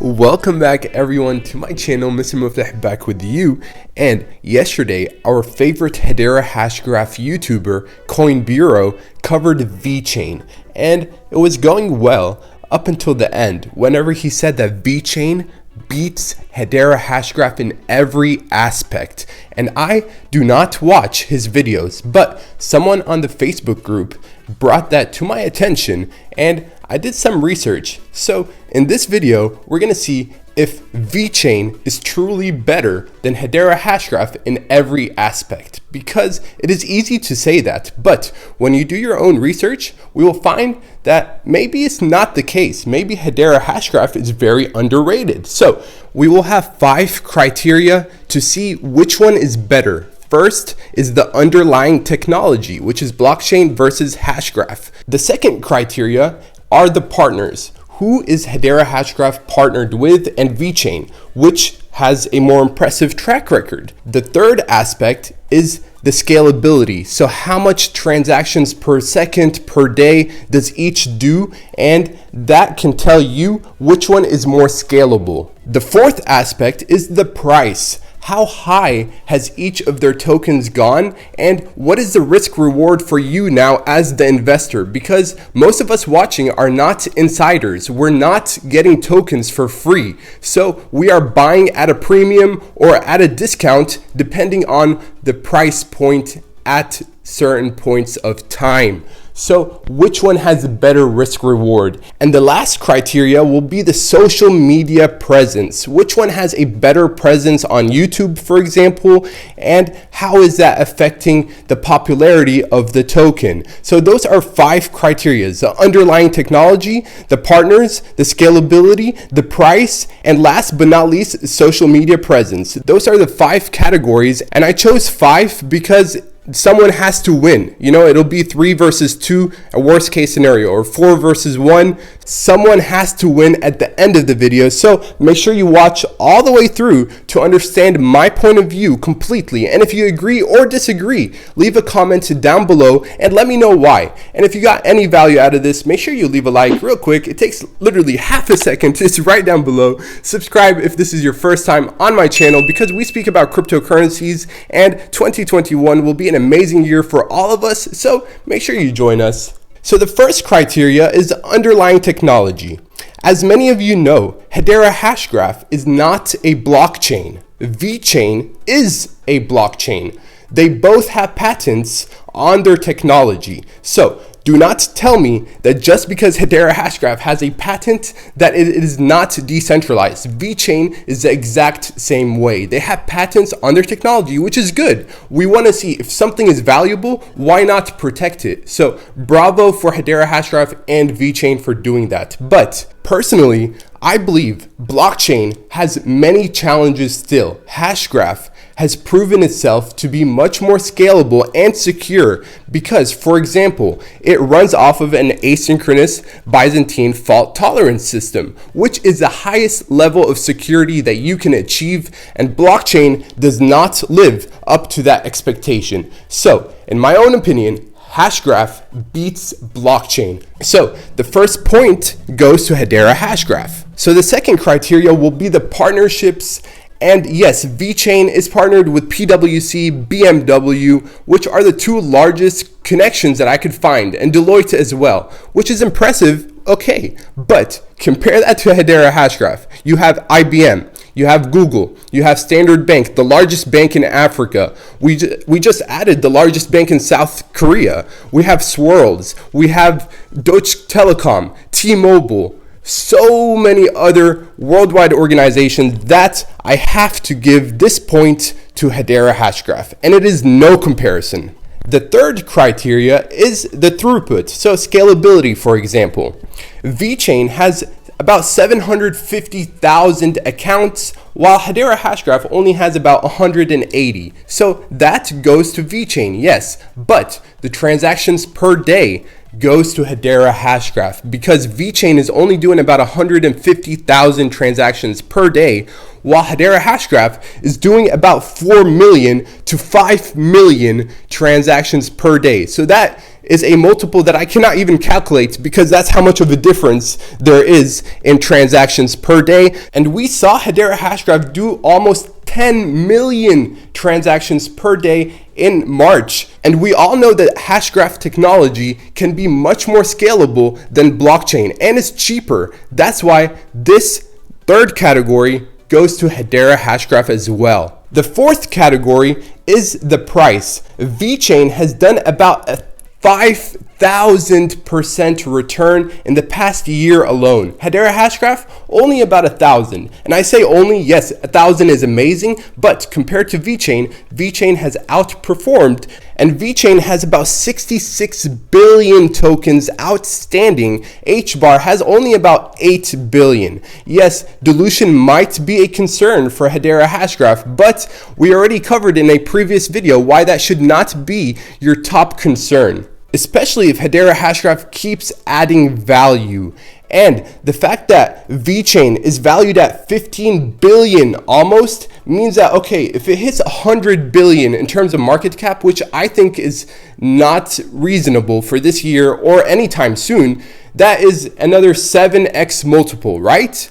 Welcome back everyone to my channel. Mr. Muftah back with you. And yesterday our favorite Hedera Hashgraph YouTuber Coin Bureau covered VeChain, and it was going well up until the end whenever he said that VeChain beats Hedera Hashgraph in every aspect. And I do not watch his videos, but someone on the Facebook group brought that to my attention and I did some research. So in this video, we're gonna see if VeChain is truly better than Hedera Hashgraph in every aspect, because it is easy to say that, but when you do your own research, we will find that maybe it's not the case. Maybe Hedera Hashgraph is very underrated. So we will have 5 criteria to see which one is better. First is the underlying technology, which is blockchain versus Hashgraph. The second criteria are the partners. Who is Hedera Hashgraph partnered with, and VeChain, which has a more impressive track record. The third aspect is the scalability. So how much transactions per second, per day does each do? And that can tell you which one is more scalable. The fourth aspect is the price. How high has each of their tokens gone, and what is the risk reward for you now as the investor? Because most of us watching are not insiders. We're not getting tokens for free. So we are buying at a premium or at a discount depending on the price point at certain points of time. So which one has a better risk reward? And the last criteria will be the social media presence. Which one has a better presence on YouTube, for example, and how is that affecting the popularity of the token? So those are 5 criteria: the underlying technology, the partners, the scalability, the price, and last but not least, social media presence. Those are the 5 categories, and I chose 5 because someone has to win. You know, it'll be 3 versus 2, a worst case scenario, or 4 versus 1. Someone has to win at the end of the video. So make sure you watch all the way through to understand my point of view completely. And if you agree or disagree, leave a comment down below and let me know why. And if you got any value out of this, make sure you leave a like real quick. It takes literally half a second. It's right down below. Subscribe if this is your first time on my channel, because we speak about cryptocurrencies, and 2021 will be an amazing year for all of us, so make sure you join us. So the first criteria is the underlying technology. As many of you know, Hedera Hashgraph is not a blockchain. VeChain is a blockchain. They both have patents on their technology. So do not tell me that just because Hedera Hashgraph has a patent that it is not decentralized. VeChain is the exact same way. They have patents on their technology, which is good. We want to see if something is valuable, why not protect it? So bravo for Hedera Hashgraph and VeChain for doing that. But personally, I believe blockchain has many challenges still. Hashgraph has proven itself to be much more scalable and secure because, for example, it runs off of an asynchronous Byzantine fault tolerance system, which is the highest level of security that you can achieve, and blockchain does not live up to that expectation. So, in my own opinion, Hashgraph beats blockchain. So the first point goes to Hedera Hashgraph. So the second criteria will be the partnerships. And yes, VeChain is partnered with PwC, BMW, which are the 2 largest connections that I could find, and Deloitte as well, which is impressive. Okay, but compare that to Hedera Hashgraph. You have IBM, you have Google, you have Standard Bank, the largest bank in Africa. We just added the largest bank in South Korea. We have Swirls, we have Deutsche Telekom, T-Mobile, so many other worldwide organizations that I have to give this point to Hedera Hashgraph, and it is no comparison. The third criteria is the throughput, so scalability, for example. VeChain has about 750,000 accounts, while Hedera Hashgraph only has about 180. So that goes to VeChain, yes, but the transactions per day goes to Hedera Hashgraph because VeChain is only doing about 150,000 transactions per day, while Hedera Hashgraph is doing about 4 million to 5 million transactions per day. So that is a multiple that I cannot even calculate because that's how much of a difference there is in transactions per day. And we saw Hedera Hashgraph do almost 10 million transactions per day in March. And we all know that Hashgraph technology can be much more scalable than blockchain and is cheaper. That's why this third category goes to Hedera Hashgraph as well. The fourth category is the price. VeChain has done about a 5,000% return in the past year alone. Hedera Hashgraph, only about 1,000. And I say only, yes, 1,000 is amazing, but compared to VeChain, VeChain has outperformed, and VeChain has about 66 billion tokens outstanding. HBAR has only about 8 billion. Yes, dilution might be a concern for Hedera Hashgraph, but we already covered in a previous video why that should not be your top concern, especially if Hedera Hashgraph keeps adding value. And the fact that VeChain is valued at 15 billion almost means that, okay, if it hits 100 billion in terms of market cap, which I think is not reasonable for this year or anytime soon, that is another 7x multiple, right?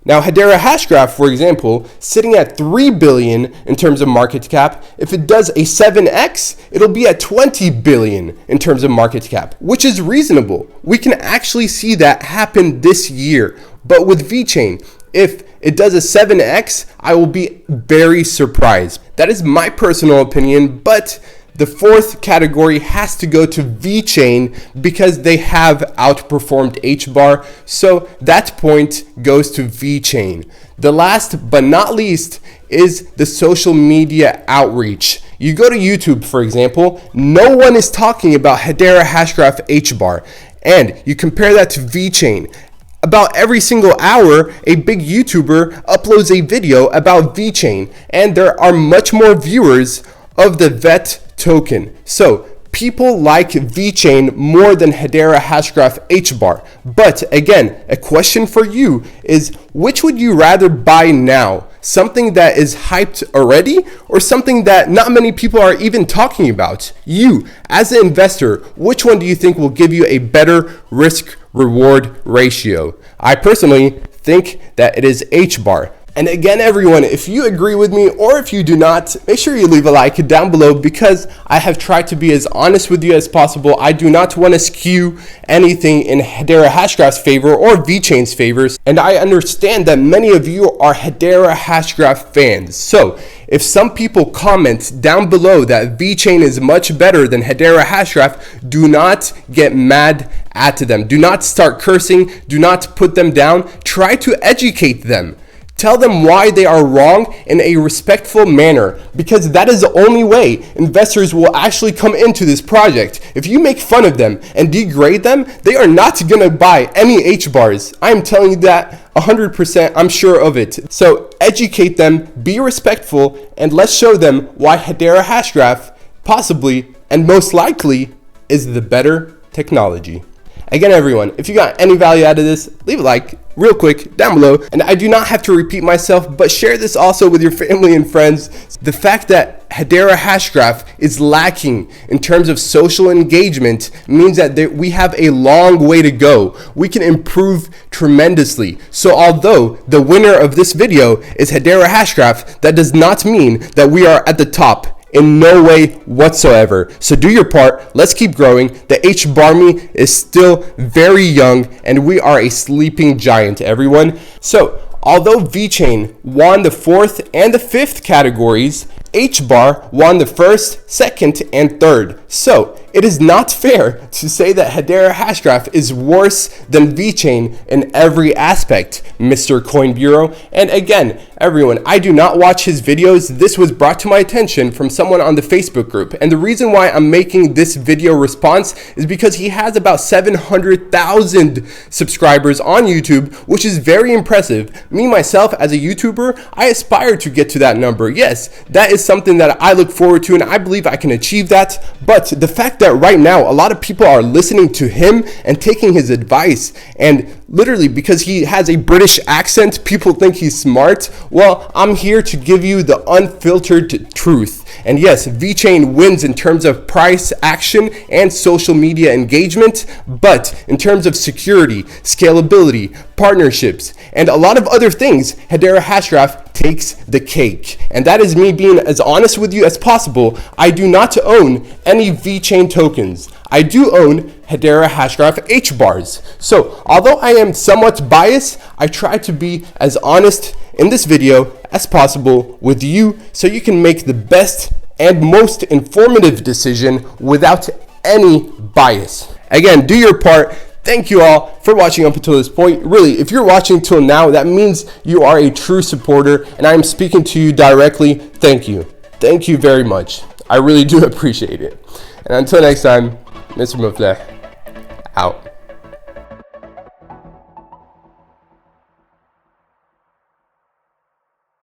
Now, Hedera Hashgraph, for example, sitting at 3 billion in terms of market cap, if it does a 7x, it'll be at 20 billion in terms of market cap, which is reasonable. We can actually see that happen this year. But with VeChain, if it does a 7x, I will be very surprised. That is my personal opinion, but the fourth category has to go to VeChain because they have outperformed HBAR. So that point goes to VeChain. The last but not least is the social media outreach. You go to YouTube, for example, no one is talking about Hedera Hashgraph HBAR. And you compare that to VeChain. About every single hour, a big YouTuber uploads a video about VeChain, and there are much more viewers of the VET token. So people like VeChain more than Hedera Hashgraph HBAR. But again, a question for you is, which would you rather buy now? Something that is hyped already, or something that not many people are even talking about? You, as an investor, which one do you think will give you a better risk-reward ratio? I personally think that it is HBAR. And again, everyone, if you agree with me or if you do not, make sure you leave a like down below because I have tried to be as honest with you as possible. I do not want to skew anything in Hedera Hashgraph's favor or VeChain's favors. And I understand that many of you are Hedera Hashgraph fans. So if some people comment down below that VeChain is much better than Hedera Hashgraph, do not get mad at them. Do not start cursing. Do not put them down. Try to educate them. Tell them why they are wrong in a respectful manner, because that is the only way investors will actually come into this project. If you make fun of them and degrade them, they are not going to buy any HBARs. I am telling you that 100%, I'm sure of it. So educate them, be respectful, and let's show them why Hedera Hashgraph possibly and most likely is the better technology. Again, everyone, if you got any value out of this, leave a like real quick down below. And I do not have to repeat myself, but share this also with your family and friends. The fact that Hedera Hashgraph is lacking in terms of social engagement means that we have a long way to go. We can improve tremendously. So although the winner of this video is Hedera Hashgraph, that does not mean that we are at the top. In no way whatsoever. So do your part. Let's keep growing. The HBARmy is still very young and we are a sleeping giant, everyone. So although VeChain won the fourth and the fifth categories, HBAR won the first, second, and third. So it is not fair to say that Hedera Hashgraph is worse than VeChain in every aspect, Mr. Coin Bureau. And again, everyone, I do not watch his videos. This was brought to my attention from someone on the Facebook group. And the reason why I'm making this video response is because he has about 700,000 subscribers on YouTube, which is very impressive. Me, myself, as a YouTuber, I aspire to get to that number. Yes, that is something that I look forward to, and I believe I can achieve that. But the fact that right now a lot of people are listening to him and taking his advice and literally because he has a British accent, people think he's smart. Well, I'm here to give you the unfiltered truth. And yes, VeChain wins in terms of price action and social media engagement, but in terms of security, scalability, partnerships, and a lot of other things, Hedera Hashgraph takes the cake. And that is me being as honest with you as possible. I do not own any VeChain tokens. I do own Hedera Hashgraph HBARs. So although I am somewhat biased, I try to be as honest in this video as possible with you so you can make the best and most informative decision without any bias. Again, do your part. Thank you all for watching up until this point. Really, if you're watching till now, that means you are a true supporter and I'm speaking to you directly. Thank you. Thank you very much. I really do appreciate it. And until next time, Mr. Mufleh, out.